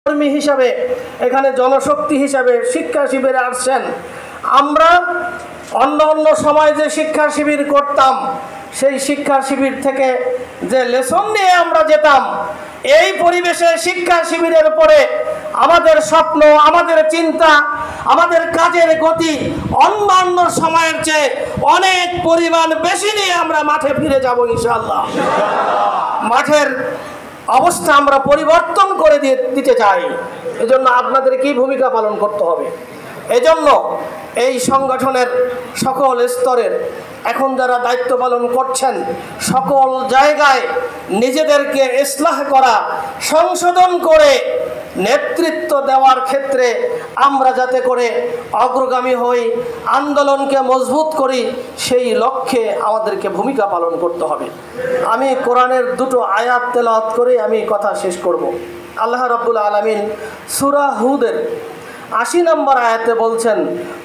কর্মী হিসাবে, এখানে জনশক্তি হিসাবে শিক্ষা শিবিরে আসছেন। আমরা অন্য অন্য সময় যে শিক্ষা শিবির করতাম, সেই শিক্ষা শিবির থেকে যে লেসন নিয়ে আমরা যেতাম, এই পরিবেশে শিক্ষা শিবিরের পরে আমাদের স্বপ্ন, আমাদের চিন্তা, আমাদের কাজের গতি অন্যান্য সময়ের চেয়ে অনেক পরিমাণ বেশি নিয়ে আমরা মাঠে ফিরে যাব ইনশাআল্লাহ। মাঠের অবস্থা আমরা পরিবর্তন করে দিতে চাই। এজন্য আপনাদের কি ভূমিকা পালন করতে হবে? এজন্য এই সংগঠনের সকল স্তরের এখন যারা দায়িত্ব পালন করছেন, সকল জায়গায় নিজেদেরকে ইসলাহ করা, সংশোধন করে নেতৃত্ব দেওয়ার ক্ষেত্রে আমরা যাতে করে অগ্রগামী হই, আন্দোলনকে মজবুত করি, সেই লক্ষ্যে আমাদেরকে ভূমিকা পালন করতে হবে। আমি কোরআনের দুটো আয়াত তেলাওয়াত করে আমি কথা শেষ করব। আল্লাহ রাব্বুল আলামিন সূরা হুদের ৮০ নম্বর আয়াতে বলছেন,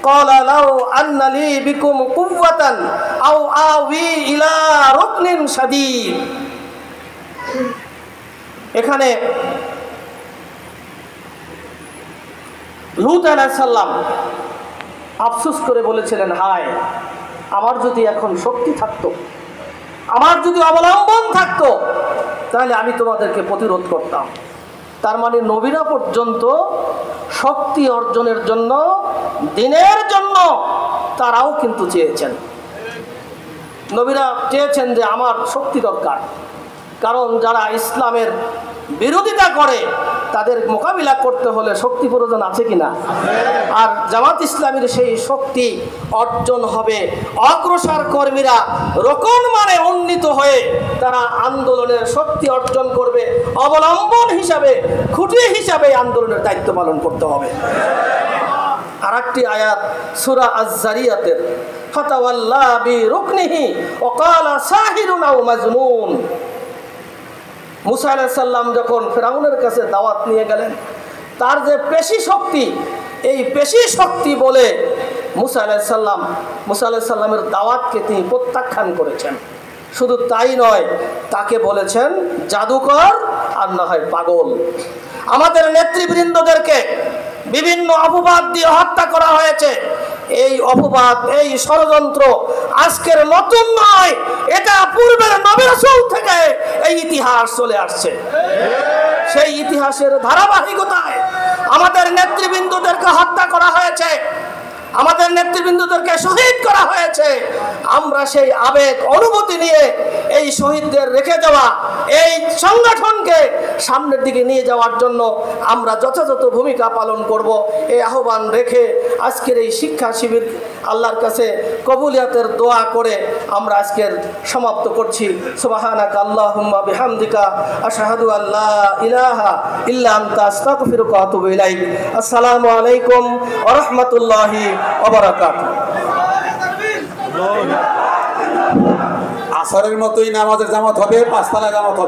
ক্বালা লাউ আন্না লি বিকুম কুওয়াতান আও আওয়ি ইলা রুকনিন শাদীদ। এখানে লূত আলাইহিস সালাম আফসোস করে বলেছিলেন, হায় আমার যদি এখন শক্তি থাকতো, আমার যদি অবলম্বন থাকতো, তাহলে আমি তোমাদেরকে প্রতিরোধ করতাম। তার মানে নবীরা পর্যন্ত শক্তি অর্জনের জন্য, দিনের জন্য তারাও কিন্তু চেয়েছেন। নবীরা চেয়েছেন যে আমার শক্তি দরকার, কারণ যারা ইসলামের বিরোধিতা করে তাদের মোকাবিলা করতে হলে শক্তি প্রয়োজন আছে কিনা। আর জামাত ইসলামীর সেই শক্তি অর্জন হবে। অগ্রসর কর্মীরা রকম মানে উন্নীত হয়ে তারা আন্দোলনের শক্তি অর্জন করবে, অবলম্বন হিসাবে, খুঁটি হিসাবে আন্দোলনের দায়িত্ব পালন করতে হবে। আর একটি আয়াত সূরা আয-যারিয়াতের, ফাতাওয়াল্লা বিরুকনিহি ওয়া ক্বালা সাহিরুন আও মাজনুন। মুসা আলাইহিস সালাম যখন ফিরআউনের কাছে দাওয়াত নিয়ে গেলেন, তার যে পেশি শক্তি, এই পেশি শক্তি বলে মুসা আলাইহিস সালামের দাওয়াতকে তিনি প্রত্যাখ্যান করেছেন। শুধু তাই নয়, তাকে বলেছেন জাদুকর আর না হয় পাগল। আমাদের নেতৃবৃন্দদেরকে বিভিন্ন অপবাদ দিয়ে হত্যা করা হয়েছে। এই অপবাদ, এই ষড়যন্ত্র আজকের নতুন নয়, এটা পূর্বের নবী রাসূল থেকে এই ইতিহাস চলে আসছে। সেই ইতিহাসের ধারাবাহিকতায় আমাদের নেতৃবৃন্দদেরকে হত্যা করা হয়েছে, আমাদের নেতৃবৃন্দদেরকে শহীদ করা হয়েছে। আমরা সেই আবেগ অনুভূতি নিয়ে এই শহীদদের রেখে যাওয়া এই সংগঠনকে সামনের দিকে নিয়ে যাওয়ার জন্য আমরা যথাযথ ভূমিকা পালন করব, এই আহ্বান রেখে আজকের এই শিক্ষা শিবির আল্লাহর কাছে কবুলিয়াতের দোয়া করে আমরা আজকের সমাপ্ত করছি। সুবহানাকা আল্লাহুম্মা বিহামদিকা আশহাদু আল্লা ইলাহা ইল্লা আনতা আস্তাগফিরুকা ওয়া আতুবু ইলাইক। আসসালামু আলাইকুম ওয়া রাহমাতুল্লাহি ওয়া বারাকাতুহু। আসরের মতোই নামাজের জামাত হবে, ৫ তলায় জামাত হবে।